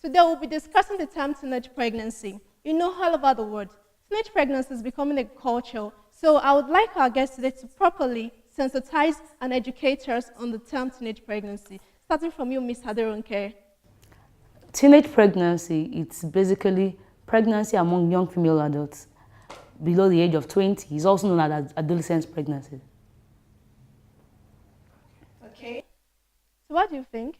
Today we'll be discussing the term teenage pregnancy. You know, all over the world, teenage pregnancy is becoming a culture. So I would like our guests today to properly sensitize and educate us on the term teenage pregnancy. Starting from you, Ms. Aderonke. Teenage pregnancy, it's basically pregnancy among young female adults below the age of 20. It's also known as adolescent pregnancy. Okay. So what do you think?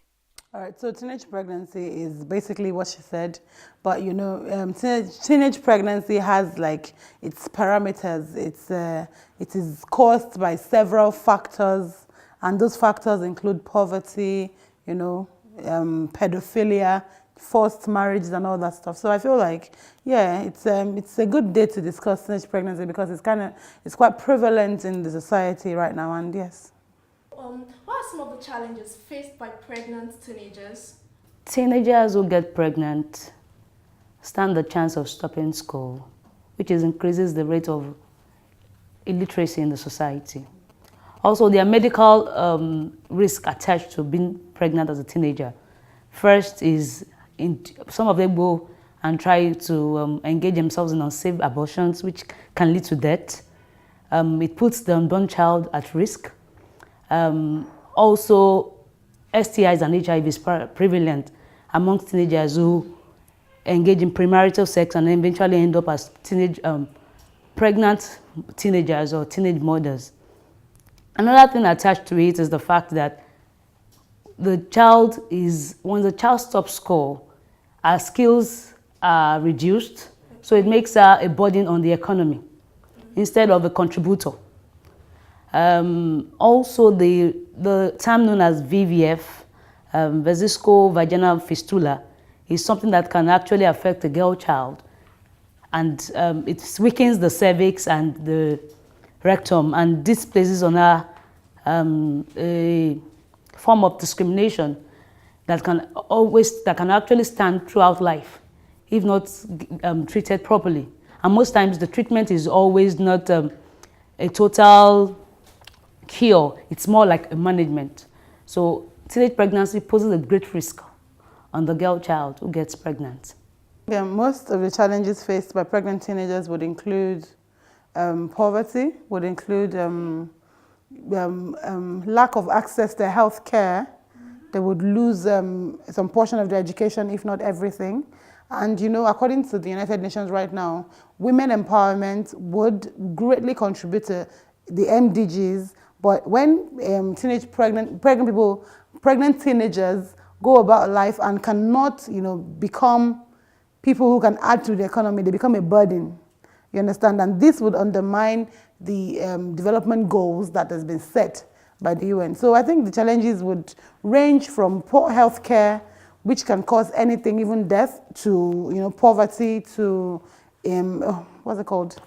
All right, so teenage pregnancy is basically what she said, but you know, teenage pregnancy has like its parameters. It is caused by several factors, and those factors include poverty, you know, pedophilia, forced marriages, and all that stuff. So I feel like, yeah, it's a good day to discuss teenage pregnancy because it's quite prevalent in the society right now, and yes. What are some of the challenges faced by pregnant teenagers? Teenagers who get pregnant stand the chance of stopping school, which increases the rate of illiteracy in the society. Also, there are medical risks attached to being pregnant as a teenager. First is some of them go and try to engage themselves in unsafe abortions, which can lead to death. It puts the unborn child at risk. Also, STIs and HIV is prevalent amongst teenagers who engage in premarital sex and eventually end up as pregnant teenagers or teenage mothers. Another thing attached to it is the fact that when the child stops school, her skills are reduced, so it makes her a burden on the economy instead of a contributor. Also, the term known as VVF, vesico-vaginal fistula, is something that can actually affect a girl child, and it weakens the cervix and the rectum, and this places on her a form of discrimination that can actually stand throughout life if not treated properly. And most times the treatment is always not a total cure, it's more like a management. So teenage pregnancy poses a great risk on the girl child who gets pregnant. Yeah, most of the challenges faced by pregnant teenagers would include poverty, would include lack of access to health care. They would lose some portion of their education, if not everything. And you know, according to the United Nations right now, women empowerment would greatly contribute to the MDGs. But when pregnant teenagers go about life and cannot, you know, become people who can add to the economy, they become a burden. You understand? And this would undermine the development goals that has been set by the UN. So I think the challenges would range from poor health care, which can cause anything, even death, to, you know, poverty, to what's it called,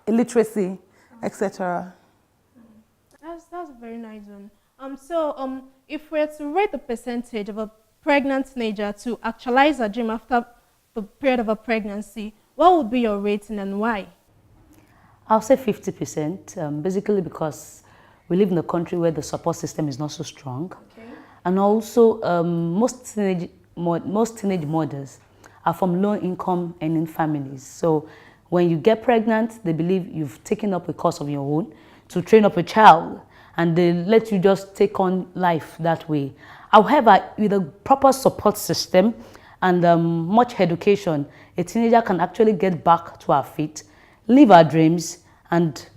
illiteracy, etc. That's a very nice one. So if we're to rate the percentage of a pregnant teenager to actualize a dream after the period of a pregnancy, what would be your rating and why? I'll say 50%, basically because we live in a country where the support system is not so strong. Okay. And also, most teenage mothers are from low-income earning families. So when you get pregnant, they believe you've taken up a course of your own to train up a child, and they let you just take on life that way. However, with a proper support system and much education, a teenager can actually get back to her feet, live her dreams, and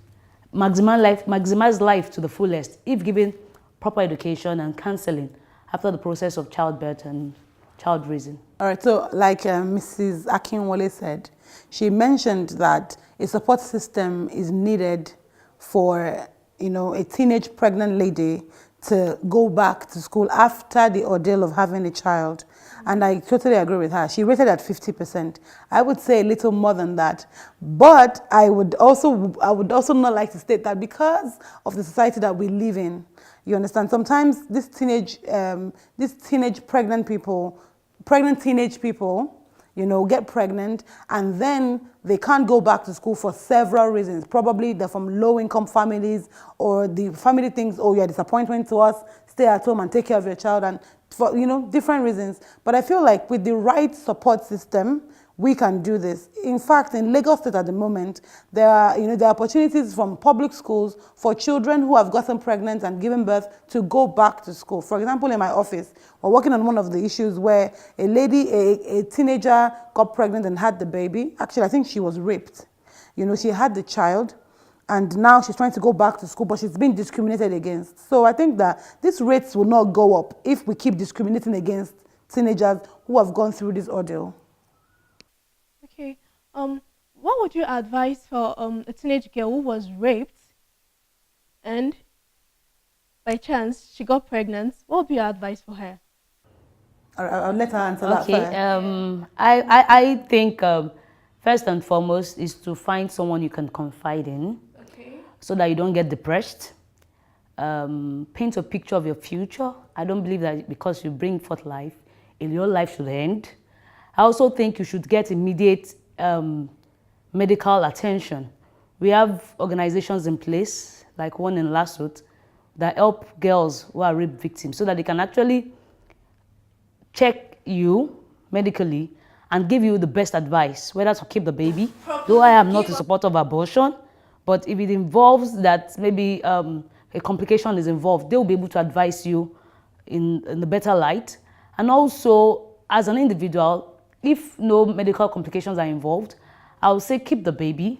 maximize life to the fullest if given proper education and counseling after the process of childbirth and child raising. All right, so like Mrs. Akinwole said, she mentioned that a support system is needed for, you know, a teenage pregnant lady to go back to school after the ordeal of having a child. And I totally agree with her. She rated at 50%. I would say a little more than that. But I would also not like to state that because of the society that we live in, you understand, sometimes these teenage pregnant teenage people, you know, get pregnant and then they can't go back to school for several reasons. Probably they're from low-income families, or the family thinks, oh, you're a disappointment to us, stay at home and take care of your child, and for, you know, different reasons. But I feel like with the right support system, we can do this. In fact, in Lagos State at the moment, there are, you know, there are opportunities from public schools for children who have gotten pregnant and given birth to go back to school. For example, in my office, we're working on one of the issues where a lady, a teenager got pregnant and had the baby. Actually, I think she was raped. You know, she had the child, and now she's trying to go back to school, but she's been discriminated against. So I think that these rates will not go up if we keep discriminating against teenagers who have gone through this ordeal. Okay. What would you advise for a teenage girl who was raped and by chance she got pregnant? What would be your advice for her? I'll let her answer that Okay. first. I think first and foremost is to find someone you can confide in, so that you don't get depressed. Paint a picture of your future. I don't believe that because you bring forth life, your life should end. I also think you should get immediate medical attention. We have organizations in place, like one in Lasut, that help girls who are rape victims so that they can actually check you medically and give you the best advice, whether to keep the baby. Though I am not in support of abortion, but if it involves that maybe a complication is involved, they'll be able to advise you in the better light. And also, as an individual, if no medical complications are involved, I would say keep the baby.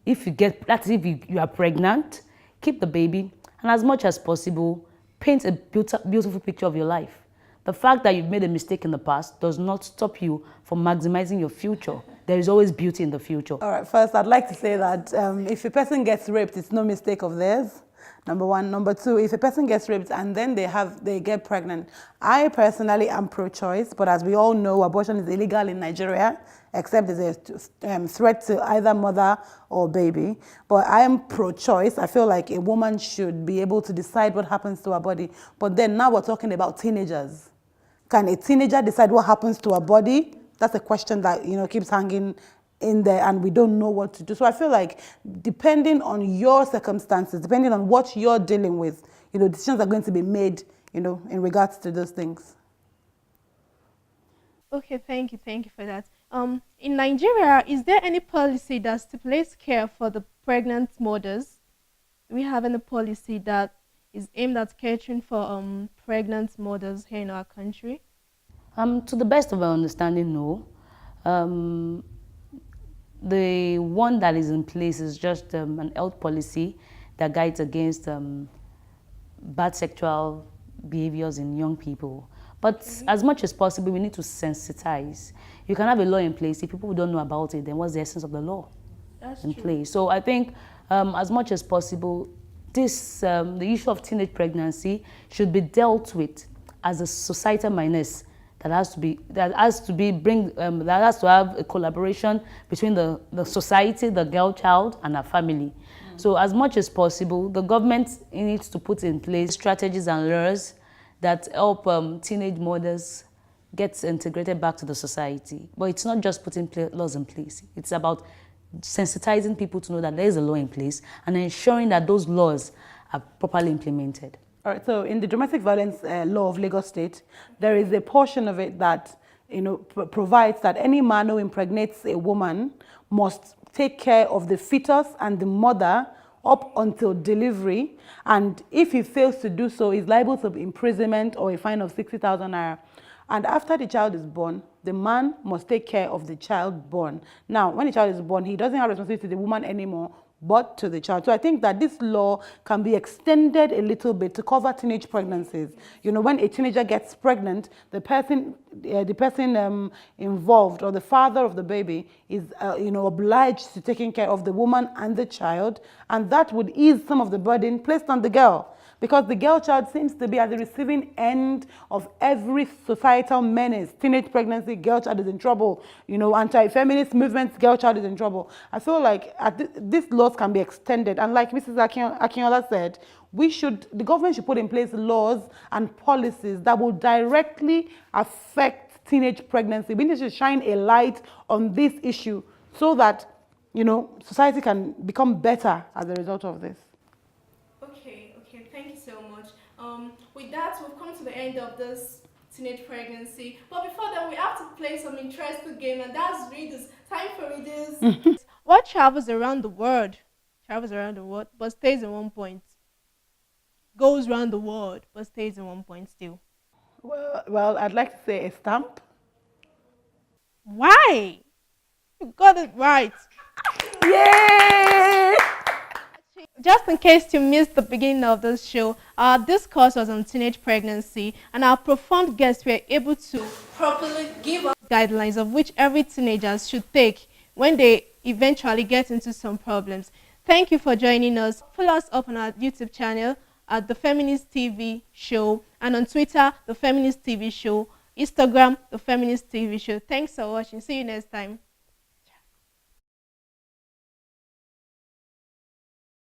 If you get, that's if you are pregnant, keep the baby. And as much as possible, paint a beautiful picture of your life. The fact that you've made a mistake in the past does not stop you from maximizing your future. There is always beauty in the future. All right, first, I'd like to say that if a person gets raped, it's no mistake of theirs. Number one. Number two, if a person gets raped and then they get pregnant, I personally am pro-choice, but as we all know, abortion is illegal in Nigeria, except there's a threat to either mother or baby. But I am pro-choice. I feel like a woman should be able to decide what happens to her body. But then now we're talking about teenagers. Can a teenager decide what happens to her body? That's a question that, you know, keeps hanging in there, and we don't know what to do. So I feel like depending on your circumstances, depending on what you're dealing with, you know, decisions are going to be made, you know, in regards to those things. Okay, thank you for that. In Nigeria, is there any policy that stipulates care for the pregnant mothers? Do we have any policy that is aimed at catering for pregnant mothers here in our country? To the best of our understanding, no. The one that is in place is just an health policy that guides against bad sexual behaviors in young people. But as much as possible, we need to sensitize. You can have a law in place. If people don't know about it, then what's the essence of the law in place? So I think as much as possible, the issue of teenage pregnancy should be dealt with as a societal menace that has to have a collaboration between the society, the girl child, and her family. So as much as possible, the government needs to put in place strategies and laws that help teenage mothers get integrated back to the society. But it's not just putting laws in place. It's about sensitizing people to know that there is a law in place and ensuring that those laws are properly implemented. All right, so in the domestic violence law of Lagos State, there is a portion of it that, you know, provides that any man who impregnates a woman must take care of the fetus and the mother up until delivery, and if he fails to do so, he's liable to imprisonment or a fine of 60,000 naira. And after the child is born, the man must take care of the child born. Now, when the child is born, he doesn't have responsibility to the woman anymore, but to the child. So I think that this law can be extended a little bit to cover teenage pregnancies. You know, when a teenager gets pregnant, the person involved, or the father of the baby, is you know, obliged to taking care of the woman and the child, and that would ease some of the burden placed on the girl. Because the girl child seems to be at the receiving end of every societal menace. Teenage pregnancy, girl child is in trouble. You know, anti-feminist movements, girl child is in trouble. I feel like these laws can be extended. And like Mrs. Akinola said, the government should put in place laws and policies that will directly affect teenage pregnancy. We need to shine a light on this issue so that, you know, society can become better as a result of this. Okay, thank you so much. With that, we've come to the end of this teenage pregnancy. But before that, we have to play some interesting game, and that's riddles. Time for riddles. What travels around the world? Travels around the world, but stays in one point. Goes around the world, but stays in one point still. Well, I'd like to say a stamp. Why? You got it right. Yay! Just in case you missed the beginning of this show, our discourse was on teenage pregnancy, and our profound guests were able to properly give us guidelines of which every teenager should take when they eventually get into some problems. Thank you for joining us. Follow us up on our YouTube channel at The Feminist TV Show, and on Twitter, The Feminist TV Show, Instagram, The Feminist TV Show. Thanks for watching. See you next time.